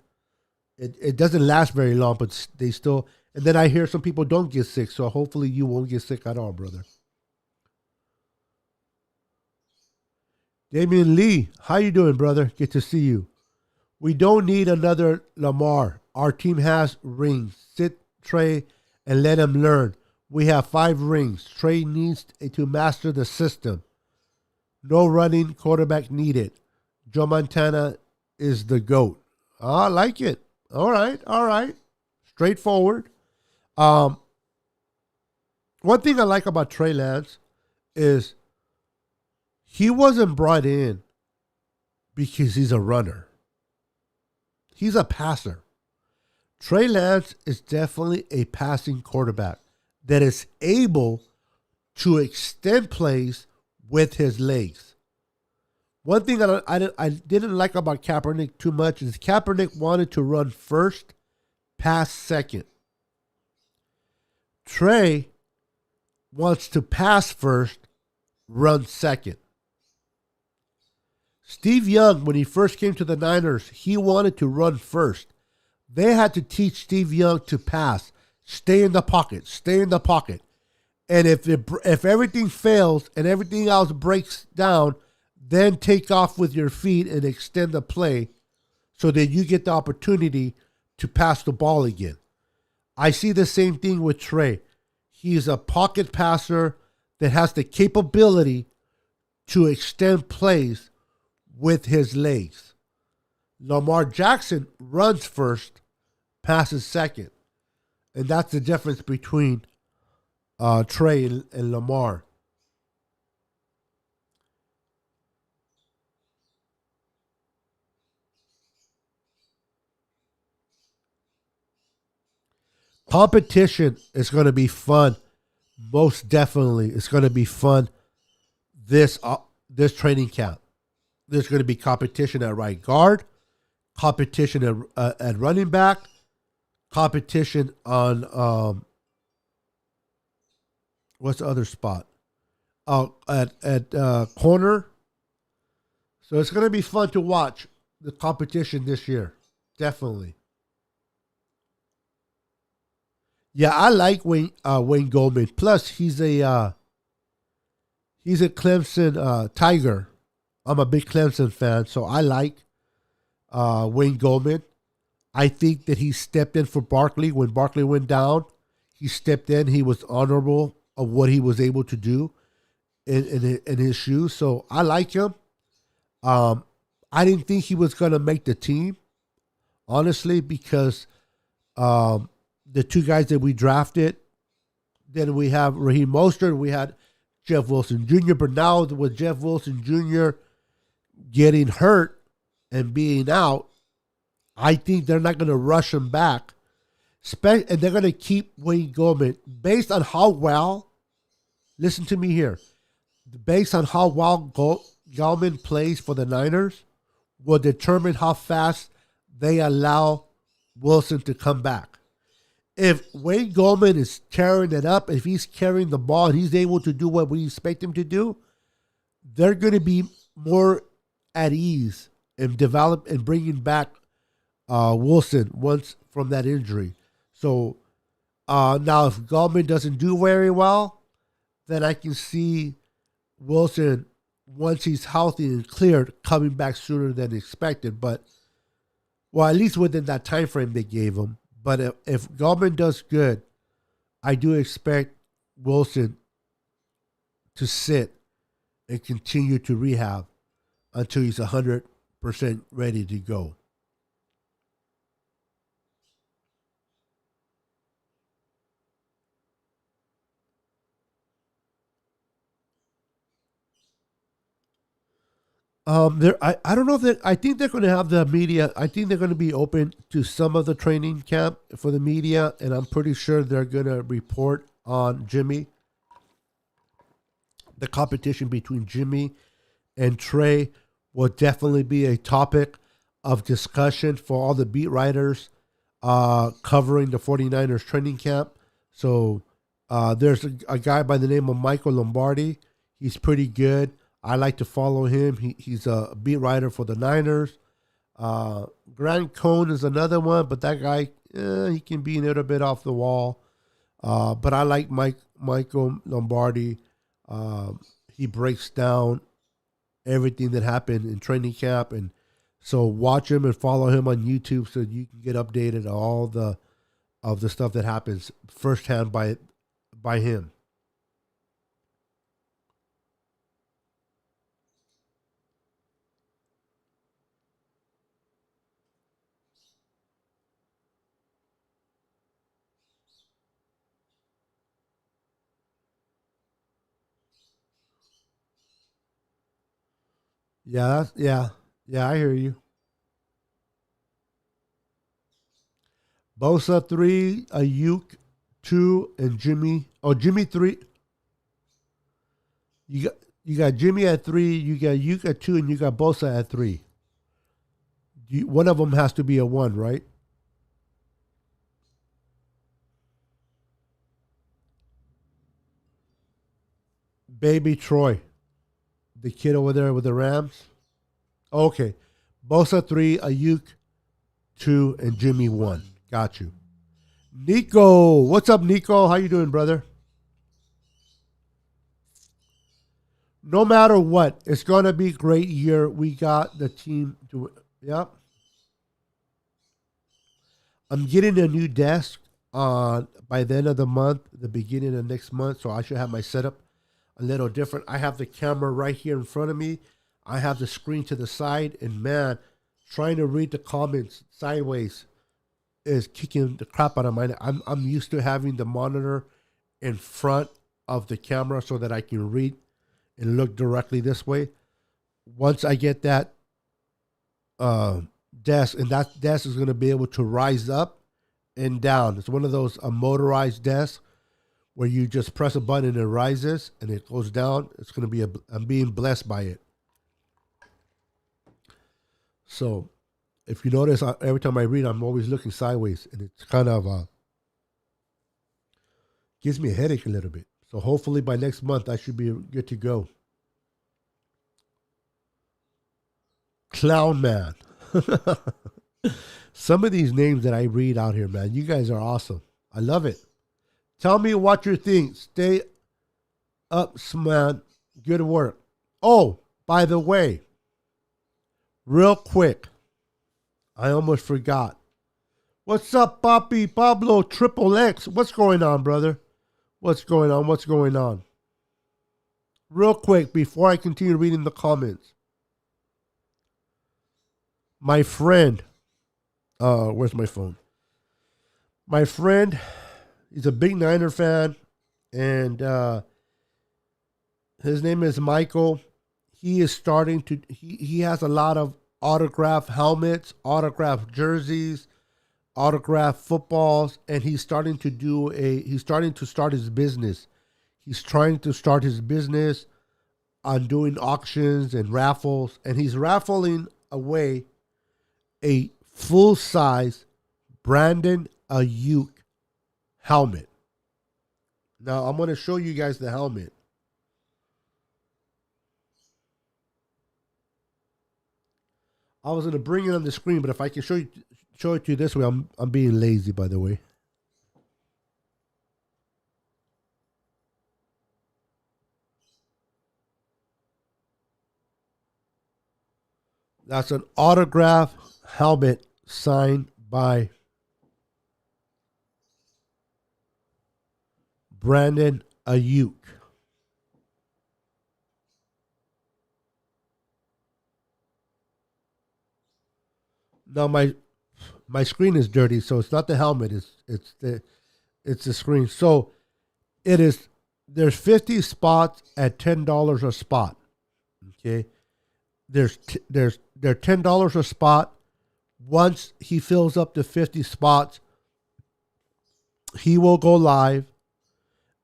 It doesn't last very long, but they still. And then I hear some people don't get sick, so hopefully you won't get sick at all, brother. Damian Lee, how you doing, brother? Good to see you. We don't need another Lamar. Our team has rings. Sit Trey and let him learn. We have 5 rings. Trey needs to master the system. No running quarterback needed. Joe Montana is the GOAT. I like it. All right, all right. Straightforward. Um, One thing I like about Trey Lance is he wasn't brought in because he's a runner. He's a passer. Trey Lance is definitely a passing quarterback that is able to extend plays with his legs. One thing that I didn't like about Kaepernick too much is Kaepernick wanted to run first, pass second. Trey wants to pass first, run second. Steve Young, when he first came to the Niners, he wanted to run first. They had to teach Steve Young to pass, stay in the pocket, stay in the pocket. And if everything fails and everything else breaks down, then take off with your feet and extend the play so that you get the opportunity to pass the ball again. I see the same thing with Trey. He's a pocket passer that has the capability to extend plays with his legs. Lamar Jackson runs first, passes second. And that's the difference between Trey and Lamar. Competition is going to be fun. Most definitely, it's going to be fun this training camp. There's going to be competition at right guard, competition at running back, competition on what's the other spot? At corner. So it's going to be fun to watch the competition this year. Definitely. Yeah, I like Wayne Goldman. Plus, he's a Clemson Tiger. I'm a big Clemson fan, so I like Wayne Goldman. I think that he stepped in for Barkley when Barkley went down. He stepped in. He was honorable of what he was able to do in his shoes. So I like him. I didn't think he was going to make the team, honestly, because the 2 guys that we drafted, then we have Raheem Mostert, we had Jeff Wilson Jr., but now with Jeff Wilson Jr. getting hurt and being out, I think they're not going to rush him back. And they're going to keep Wayne Goldman based on how well, listen to me here, based on how well Goldman plays for the Niners will determine how fast they allow Wilson to come back. If Wayne Goldman is tearing it up, if he's carrying the ball and he's able to do what we expect him to do, they're going to be more at ease and develop and bringing back Wilson once from that injury. So now if Goldman doesn't do very well, then I can see Wilson, once he's healthy and cleared, coming back sooner than expected. But, well, at least within that time frame they gave him. But if Goldman does good, I do expect Wilson to sit and continue to rehab until he's 100% ready to go. I don't know if I think they're going to have the media. I think they're going to be open to some of the training camp for the media, and I'm pretty sure they're going to report on Jimmy. The competition between Jimmy and Trey will definitely be a topic of discussion for all the beat writers covering the 49ers training camp. So there's a guy by the name of Michael Lombardi. He's pretty good. I like to follow him. He's a beat writer for the Niners. Grant Cohn is another one, but that guy, he can be a little bit off the wall. But I like Michael Lombardi. He breaks down everything that happened in training camp, and so watch him and follow him on YouTube so you can get updated on all the stuff that happens firsthand by him. Yeah. I hear you. Bosa three, Ayuk two, and Jimmy. Oh, Jimmy three. You got you got Jimmy at three. You got Ayuk at two, and you got Bosa at three. One of them has to be a one, right? Baby Troy, the kid over there with the Rams. Okay, Bosa three, Ayuk two, and Jimmy one. Got you. Nico, what's up, Nico? How you doing, brother? No matter what, it's gonna be a great year. We got the team to. Yep. I'm getting a new desk on by the end of the month, the beginning of next month. So I should have my setup a little different. I have the camera right here in front of me. I have the screen to the side, and man, trying to read the comments sideways is kicking the crap out of mine. I'm used to having the monitor in front of the camera so that I can read and look directly this way. Once I get that uh, desk, and that desk is going to be able to rise up and down. It's one of those motorized desks where you just press a button and it rises and it goes down. It's going to be I'm being blessed by it. So if you notice, every time I read, I'm always looking sideways, and it's kind of gives me a headache a little bit. So hopefully by next month I should be good to go. Clown Man. Some of these names that I read out here, man, you guys are awesome. I love it. Tell me what you think. Stay up, man. Good work. Oh, by the way, real quick, I almost forgot. What's up, Poppy Pablo Triple X? What's going on, brother? What's going on? What's going on? Real quick, before I continue reading the comments, my friend, where's my phone? My friend, he's a big Niner fan, and his name is Michael. He is starting to. He has a lot of autograph helmets, autograph jerseys, autograph footballs, and he's starting to do a. He's starting to start his business. He's trying to start his business on doing auctions and raffles, and he's raffling away a full size Brandon Ayuk helmet. Now I'm going to show you guys the helmet. I was going to bring it on the screen, but if I can show it to you this way, I'm being lazy, by the way. That's an autograph helmet signed by Brandon Ayuk. Now my screen is dirty, so it's not the helmet. It's the screen. So it is. There's 50 spots at $10 a spot. Okay. They're $10 a spot. Once he fills up the 50 spots, he will go live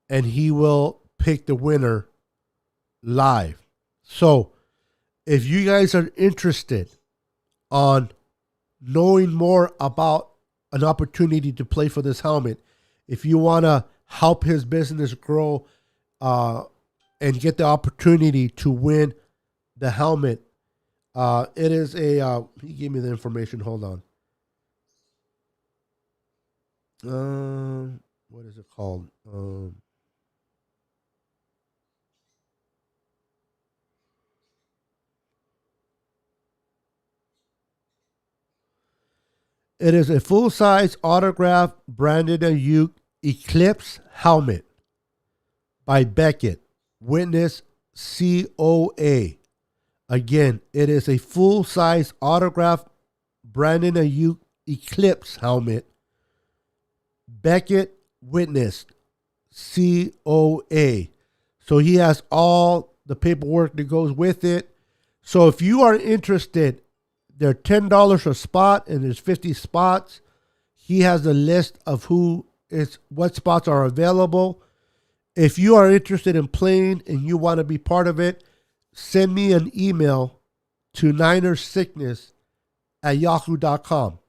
and he will pick the winner live. So if you guys are interested on knowing more about an opportunity to play for this helmet, if you want to help his business grow and get the opportunity to win the helmet, it is a. He gave me the information. Hold on. What is it called? It is a full-size autograph Brandon Ayuk Eclipse helmet by Beckett. Witness COA. Again, it is a full-size autograph Brandon Ayuk Eclipse helmet. Beckett witnessed COA. So he has all the paperwork that goes with it. So if you are interested, they're $10 a spot and there's 50 spots. He has a list of what spots are available. If you are interested in playing and you want to be part of it, send me an email to ninersickness@yahoo.com.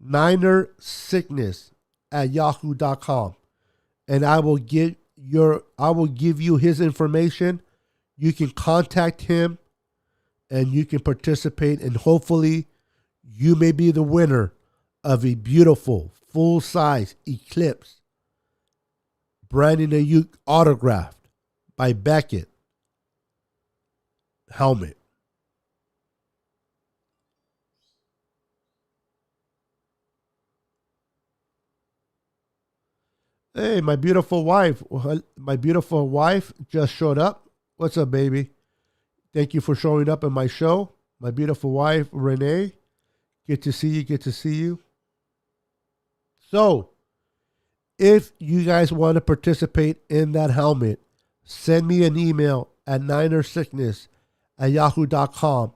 ninersickness@yahoo.com. And I will give you his information. You can contact him and you can participate, and hopefully you may be the winner of a beautiful full-size Eclipse Brandon Ayuk autographed by Beckett helmet. Hey, my beautiful wife just showed up. What's up, baby? Thank you for showing up in my show. My beautiful wife, Renee. Good to see you. So, if you guys want to participate in that helmet, send me an email at ninersickness@yahoo.com.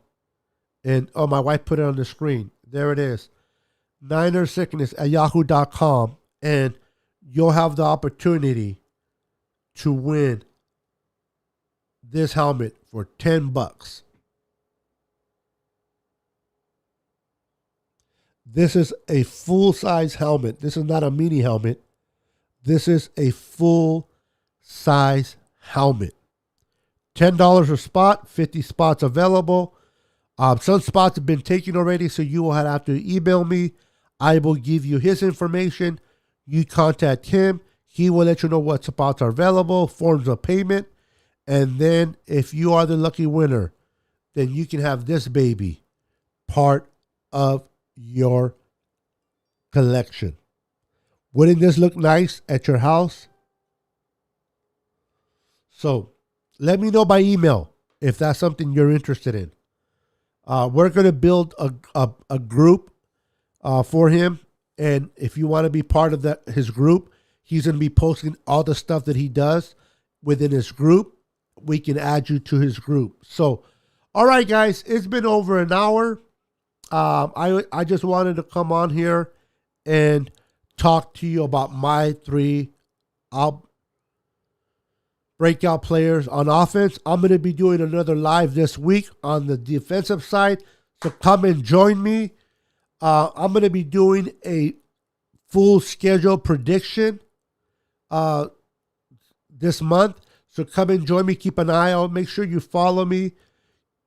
And, my wife put it on the screen. There it is. ninersickness@yahoo.com. And you'll have the opportunity to win this helmet for $10. This is a full-size helmet. This is not a mini helmet. This is a full-size helmet. $10 a spot, 50 spots available. Some spots have been taken already, so you will have to email me. I will give you his information. You contact him. He will let you know what spots are available, forms of payment. And then if you are the lucky winner, then you can have this baby part of your collection. Wouldn't this look nice at your house? So let me know by email if that's something you're interested in. We're going to build a group for him. And if you want to be part of his group, he's going to be posting all the stuff that he does within his group. We can add you to his group. So, all right, guys, it's been over an hour. I just wanted to come on here and talk to you about my 3 breakout players on offense. I'm going to be doing another live this week on the defensive side. So come and join me. I'm going to be doing a full schedule prediction this month. So come and join me. Keep an eye out. Make sure you follow me.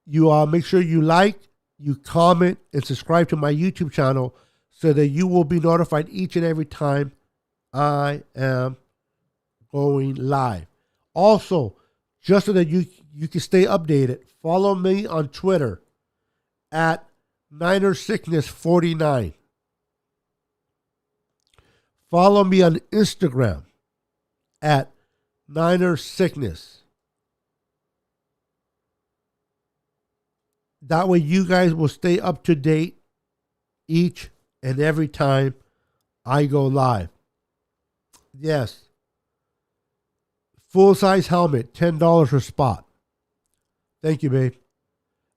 You make sure you like, you comment, and subscribe to my YouTube channel so that you will be notified each and every time I am going live. Also, just so that you can stay updated, follow me on Twitter at NinerSickness49. Follow me on Instagram at NinerSickness. That way you guys will stay up to date each and every time I go live. Yes. Full-size helmet, $10 per spot. Thank you, babe.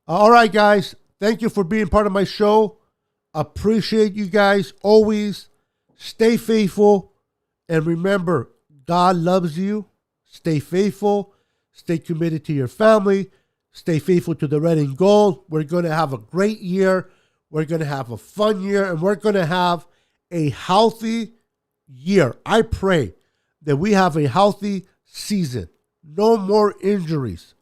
All right, guys. Thank you for being part of my show. Appreciate you guys always. Stay faithful. And remember, God loves you. Stay faithful. Stay committed to your family. Stay faithful to the red and gold. We're going to have a great year. We're going to have a fun year. And we're going to have a healthy year. I pray that we have a healthy season. No more injuries.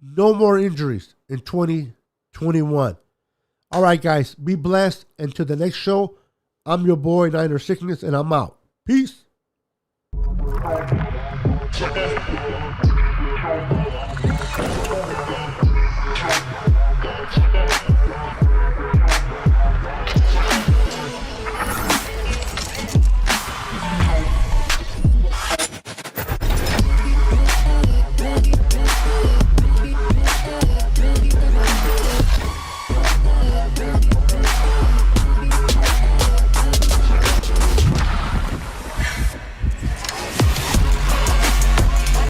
No more injuries in 2021. All right, guys. Be blessed. And to the next show, I'm your boy, Niner Sickness, and I'm out. Peace.